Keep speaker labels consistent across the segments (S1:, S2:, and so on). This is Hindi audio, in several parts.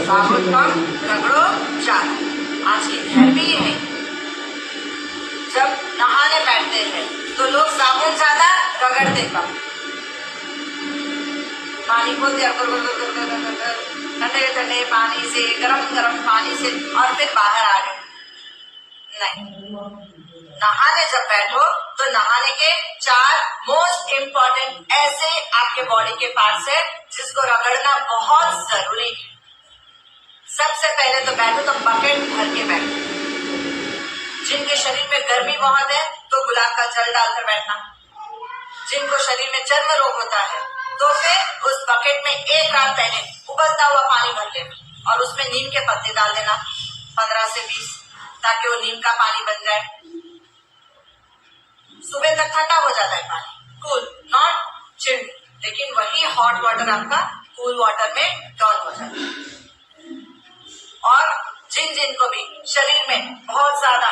S1: साबुन कम रगड़ो ज्यादा। आज की थेरेपी ये है, जब नहाने बैठते हैं तो लोग साबुन ज्यादा रगड़ते कम। पानी को ठंडे ठंडे पानी से, गरम गरम पानी से और फिर बाहर आ गए। नहीं, नहाने जब बैठो तो नहाने के 4 मोस्ट इम्पोर्टेंट ऐसे आपके बॉडी के पार्ट्स है जिसको रगड़ना बहुत जरूरी है। सबसे पहले तो बैठो तो बकेट भर के बैठो। जिनके शरीर में गर्मी बहुत है तो गुलाब का जल डालकर बैठना। जिनको शरीर में चर्म रोग होता है तो फिर उस बकेट में एक रात पहले उबलता हुआ पानी भर लेना और उसमें नीम के पत्ते डाल देना 15 से 20, ताकि वो नीम का पानी बन जाए। सुबह तक ठंडा हो जाता है पानी, कूल, नॉट चिल्ड, लेकिन वही हॉट वाटर आपका कूल वाटर में टर्न हो जाता है। और जिनको भी शरीर में बहुत ज्यादा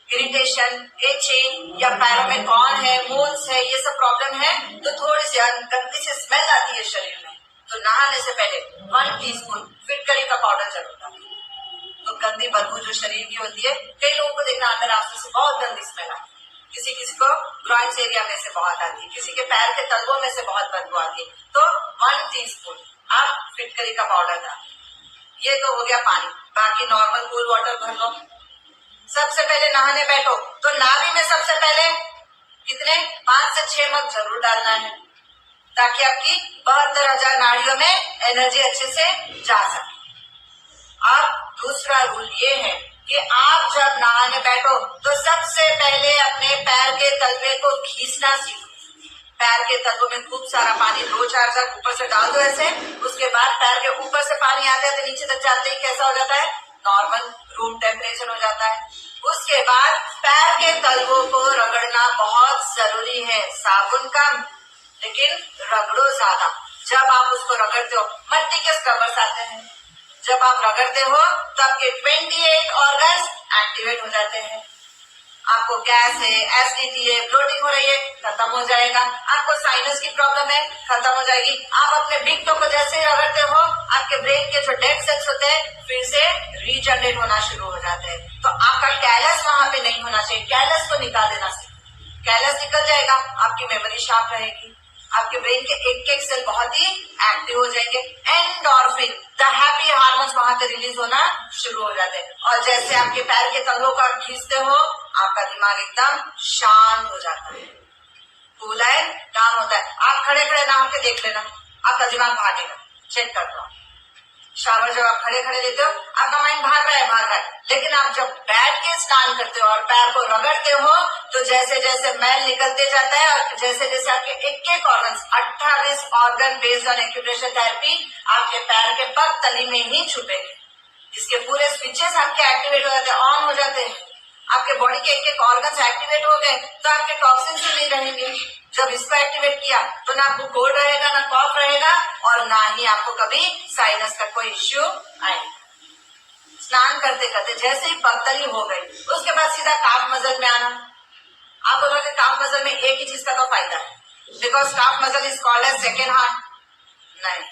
S1: इरिटेशन, इचिंग या पैरों में कौन है, मोल्स है, ये सब प्रॉब्लम है तो थोड़ी सी गंदी सी स्मेल आती है शरीर में, तो नहाने से पहले 1 टीस्पून फिटकरी का पाउडर जरूर डालें। तो गंदी बदबू जो शरीर की होती है, कई लोगों को देखना अंदर रास्ते से बहुत गंदी स्मेल आती है, किसी को ग्रॉइन्स एरिया में से बहुत आती है, किसी के पैर के तलवों में से बहुत बदबू आती है। तो 1 टीस्पून आप फिटकरी का पाउडर डालें। ये तो हो गया पानी। बाकी नॉर्मल कूल वाटर भर लो। सबसे पहले नहाने बैठो तो नाभि में सबसे पहले कितने 5 से 6 मग जरूर डालना है, ताकि आपकी 72,000 नाड़ियों में एनर्जी अच्छे से जा सके। अब दूसरा रूल ये है कि आप जब नहाने बैठो तो सबसे पहले अपने पैर के तलवे को खींचना सीखो। पैर के तलवों में खूब सारा पानी 2-4 जग ऊपर से डाल दो ऐसे। उसके बाद पैर के ऊपर से पानी आता है तो नीचे तक जाते ही कैसा हो जाता है, नॉर्मल रूम टेम्परेचर हो जाता है। उसके बाद पैर के तलवों को रगड़ना बहुत जरूरी है। साबुन कम लेकिन रगड़ो ज्यादा। जब आप उसको रगड़ते हो, मट्टी के स्क्रबर्स आते हैं, जब आप रगड़ते हो तो आपके 28 ऑर्गन्स एक्टिवेट हो जाते हैं। आपको गैस है, एसिडिटी है, ब्लोटिंग हो रही है, खत्म हो जाएगा। आपको साइनस की प्रॉब्लम है, खत्म हो जाएगी। आप अपने बिग टो को जैसे ही रगड़ते हो, आपके ब्रेन के जो डेड सेल्स होते हैं फिर से रीजनरेट होना शुरू हो जाते हैं। तो आपका कैलस वहां पे नहीं होना चाहिए, कैलस को निकाल देना चाहिए। कैलस निकल जाएगा, आपकी मेमोरी शार्प रहेगी, आपके ब्रेन के एक सेल बहुत ही एक्टिव हो जाएंगे। एंडोर्फिन, द हैप्पी हार्मोन्स वहां पे रिलीज होना शुरू हो जाते हैं। और जैसे आपके पैर के तलवों का खींचते हो, आपका दिमाग एकदम शांत हो जाता है, कूल है, काम होता है। आप खड़े खड़े नहा के देख लेना, आपका दिमाग भागेगा। चेक कर लो, शावर जब आप खड़े खड़े लेते हो आपका माइंड भाग रहा है, लेकिन आप जब बैठ के स्नान करते हो और पैर को रगड़ते हो तो जैसे जैसे मैल निकलते जाता है और जैसे जैसे आपके एक organ, 28 organ based on acupressure therapy आपके पैर के पग तली में ही छुपे, इसके पूरे स्विचेस आपके एक्टिवेट हो जाते हैं, ऑन हो जाते हैं। आपके बॉडी के एक ऑर्गन एक्टिवेट हो गए तो आपके टॉक्सिन्स ही नहीं रहेंगे। जब इसको एक्टिवेट किया तो ना आपको कोल्ड रहेगा, ना कॉफ रहेगा, और ना ही आपको कभी साइनस का कोई इश्यू आएगा। स्नान करते करते जैसे ही पगतली हो गई उसके बाद सीधा काफ मसल में आना। आप बोलोगे काफ मसल में एक ही चीज का तो फायदा है, because calf muscle is called as second heart. नहीं,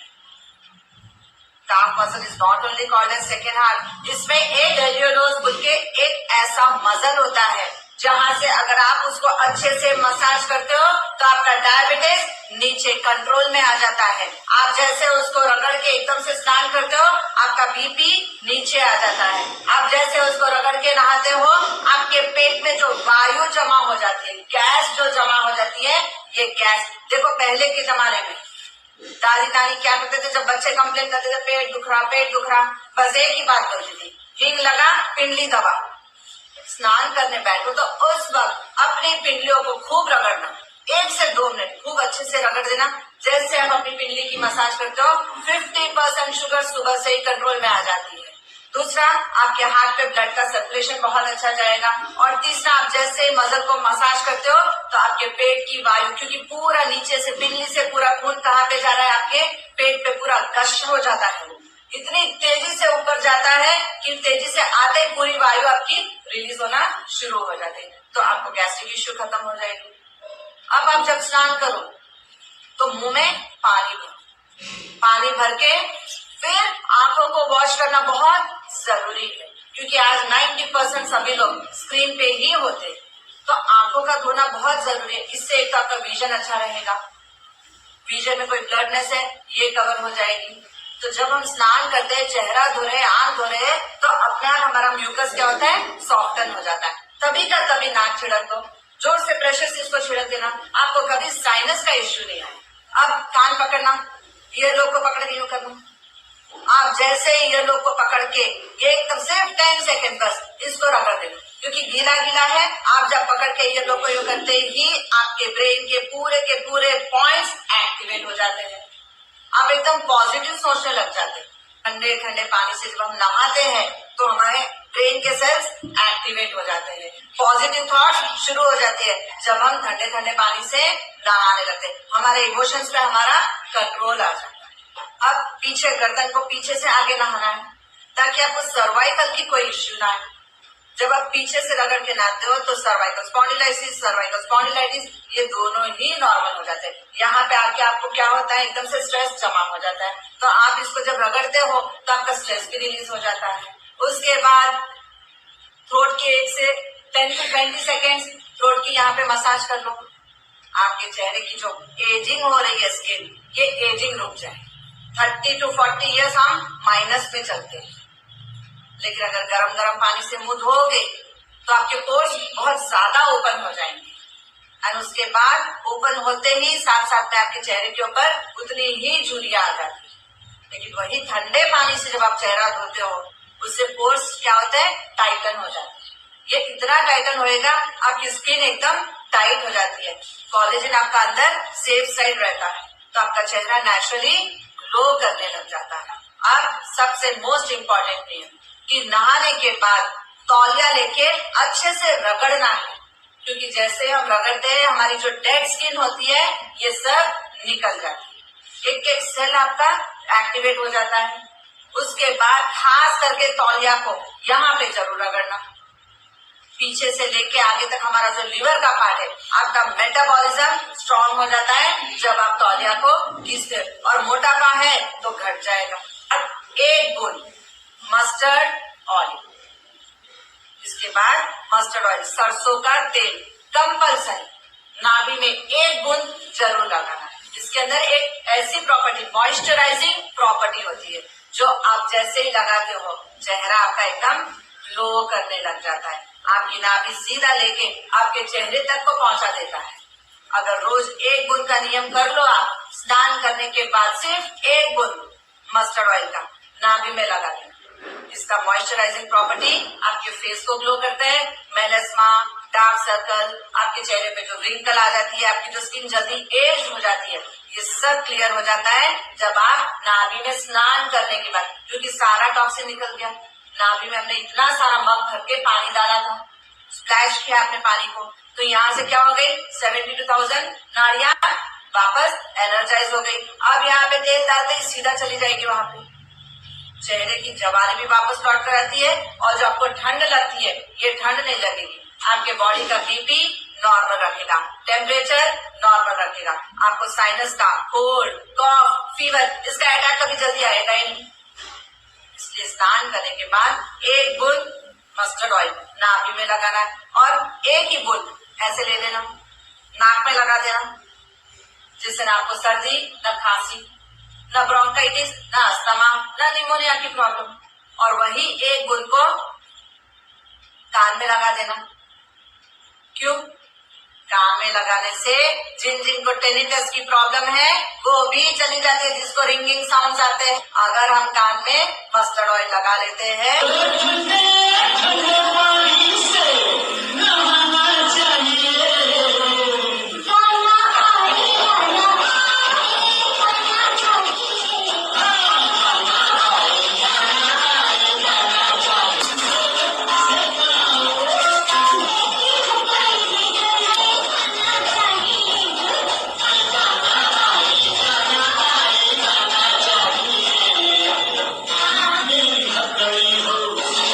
S1: calf muscle is not only called as second heart. इसमें एक एलियोलोस बोल के एक ऐसा मसल होता है जहां से अगर आप उसको अच्छे से मसाज करते हो तो आपका डायबिटीज नीचे कंट्रोल में आ जाता है। आप जैसे उसको रगड़ के एकदम से स्नान करते हो आपका बीपी नीचे आ जाता है। आप जैसे उसको रगड़ के नहाते हो आपके पेट में जो वायु जमा हो जाती है, गैस जो जमा हो जाती है, ये गैस देखो पहले के जमाने में दादी नानी क्या करते थे, जब बच्चे कंप्लेन करते थे पेट दुख रहा, बस एक ही बात बोलती थी, हींग लगा पिंडली दबा। स्नान करने बैठो तो उस वक्त अपनी पिंडलियों को खूब रगड़ना, 1 से 2 मिनट खूब अच्छे से रगड़ देना। जैसे आप अपनी पिंडली की मसाज करते हो 50% शुगर सुबह से ही कंट्रोल में आ जाती है। दूसरा, आपके हाथ पे ब्लड का सर्कुलेशन बहुत अच्छा जाएगा। और तीसरा, आप जैसे मसल को मसाज करते हो तो आपके पेट की वायु, क्योंकि पूरा नीचे से पिंडली से पूरा खून कहाँ पे जा रहा है, आपके पेट पे पूरा गश हो जाता है, इतनी तेजी से ऊपर जाता है कि तेजी से आते ही पूरी वायु आपकी रिलीज होना शुरू हो जाती है, तो आपको गैस्ट्रिक इश्यू खत्म हो जाएगी। अब आप जब स्नान करो तो मुंह में पानी भर के फिर आंखों करना बहुत जरूरी है, क्योंकि आज 90% सभी लोग स्क्रीन पे ही होते हैं। तो आंखों का धोना बहुत जरूरी है। इससे एक तो आपका विजन अच्छा रहेगा, विजन में कोई ब्लडनेस है ये कवर हो जाएगी। तो जब हम स्नान करते हैं, चेहरा धो रहे हैं, आंख धो रहे हैं, तो अपने आप हमारा म्यूकस क्या होता है, सॉफ्टन हो जाता है। तभी का तभी नाक छिड़क दो, जोर से प्रेशर से इसको छिड़क देना, आपको कभी साइनस का इश्यू नहीं आए। अब कान पकड़ना, ईयर लोग को पकड़ के यूं करना, आप जैसे ईयर लोग को पकड़ के एकदम सिर्फ 10 सेकेंड बस इसको रगड़ देना, क्योंकि गीला गीला है। आप जब पकड़ के ईयर लोग को यूं करते ही आपके ब्रेन के पूरे पॉइंट्स एक्टिवेट हो जाते हैं, आप एकदम पॉजिटिव सोचने लग जाते हैं। ठंडे ठंडे पानी से जब हम नहाते हैं तो हमारे ब्रेन के सेल्स एक्टिवेट हो जाते हैं, पॉजिटिव थॉट्स शुरू हो जाती है। जब हम ठंडे ठंडे पानी से नहाने लगते हैं, हमारे इमोशंस पे हमारा कंट्रोल आ जाता है। अब पीछे गर्दन को पीछे से आगे नहाना है, ताकि आपको सर्वाइकल की कोई इश्यू ना आए। जब आप पीछे से रगड़ के नहाते हो तो सर्वाइकल स्पॉन्डिलाइटिस ये दोनों ही नॉर्मल हो जाते हैं। यहाँ पे आके आपको क्या होता है, एकदम से स्ट्रेस जमा हो जाता है। तो आप इसको जब रगड़ते हो तो आपका स्ट्रेस भी रिलीज हो जाता है। उसके बाद थ्रोट के 1 से 10 to 20 सेकेंड्स थ्रोट की यहाँ पे मसाज कर लो। आपके चेहरे की जो एजिंग हो रही है स्किन, ये एजिंग रुक जाए। 30 to 40 ईयर्स हम माइनस में चलते हैं, लेकिन अगर गरम गरम पानी से मुंह धोगे तो आपके पोर्स बहुत ज्यादा ओपन हो जाएंगे, और उसके बाद ओपन होते ही साथ साथ में आपके चेहरे के ऊपर उतनी ही झुर्रियां आ जाती है। लेकिन वही ठंडे पानी से जब आप चेहरा धोते हो, उससे पोर्स क्या होते हैं, टाइटन हो जाते हैं। ये इतना टाइटन होएगा, आपकी स्किन एकदम टाइट हो जाती है, कोलेजन आपका अंदर सेफ साइड रहता है, तो आपका चेहरा नेचुरली ग्लो करने लग जाता है। अब सबसे मोस्ट इम्पोर्टेंट नियम कि नहाने के बाद तौलिया लेके अच्छे से रगड़ना है, क्योंकि जैसे हम रगड़ते हैं हमारी जो डेड स्किन होती है ये सब निकल जाती है, एक एक सेल आपका एक्टिवेट हो जाता है। उसके बाद खास करके तौलिया को यहाँ पे जरूर रगड़ना, पीछे से लेके आगे तक हमारा जो लीवर का पार्ट है, आपका मेटाबॉलिज्म स्ट्रांग हो जाता है जब आप तौलिया को घिसते, और मोटापा है तो घट जाएगा। अब 1 बूंद मस्टर्ड ऑयल, इसके बाद मस्टर्ड ऑयल सरसों का तेल कंपल्सरी नाभि में 1 बूंद जरूर लगाना है। इसके अंदर एक ऐसी प्रॉपर्टी, मॉइस्चराइजिंग प्रॉपर्टी होती है, जो आप जैसे ही लगाते हो चेहरा आपका एकदम ग्लो करने लग जाता है। आपकी नाभि सीधा लेके आपके चेहरे तक को पहुंचा देता है। अगर रोज 1 बूंद का नियम कर लो, आप स्नान करने के बाद सिर्फ 1 बूंद मस्टर्ड ऑयल का नाभि में लगा दें, इसका मॉइस्चराइजिंग प्रॉपर्टी आपके फेस को ग्लो करता है। मेलास्मा, डार्क सर्कल, आपके चेहरे पे जो रिंकल आ जाती है, आपकी जो स्किन जल्दी एज हो जाती है, ये सब क्लियर हो जाता है जब आप नाभि में स्नान करने के बाद, क्योंकि सारा टॉक्सिन निकल गया। नाभि में हमने इतना सारा मग भर के पानी डाला था, स्प्लैश किया आपने पानी को, तो यहाँ से क्या हो गई, 72,000 नाड़ियां वापस एनर्जाइज हो गई। अब यहाँ पे तेल डालते ही सीधा चली जाएगी वहां पे, चेहरे की जवानी भी वापस लौट कर आती है, और जो आपको ठंड लगती है ये ठंड नहीं लगेगी। आपके बॉडी का बीपी नॉर्मल रखेगा, टेम्परेचर नॉर्मल रखेगा, आपको साइनस का, कोल्ड, कॉफ, फीवर, इसका अटैक कभी जल्दी आएगा ही नहीं। इसलिए स्नान करने के बाद 1 बूंद मस्टर्ड ऑयल नाभि में लगाना है, और 1 ही बूंद ऐसे ले लेना, नाक में लगा देना, जिससे ना आपको सर्दी, न खांसी, न ब्रोंकाइटिस, न अस्थमा, न निमोनिया की प्रॉब्लम। और वही 1 बूंद को कान में लगा देना। क्यों? कान में लगाने से जिन को टेनिटस की प्रॉब्लम है वो भी चली जाती है, जिसको रिंगिंग साउंड्स आते हैं। अगर हम कान में मस्टर्ड ऑयल लगा लेते हैं